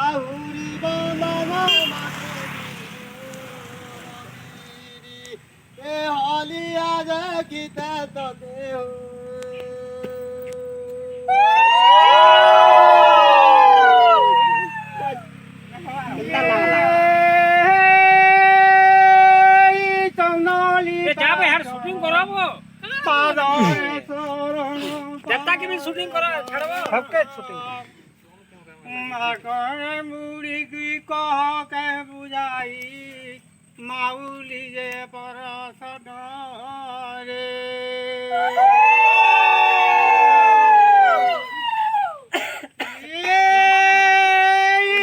आहुरी बंदना ए होली आज गीता तो देहु जनता की भी शूटिंग करो छड़वा सबके शूटिंग मुड़ी की कह के बुझाई माउली जे परस रे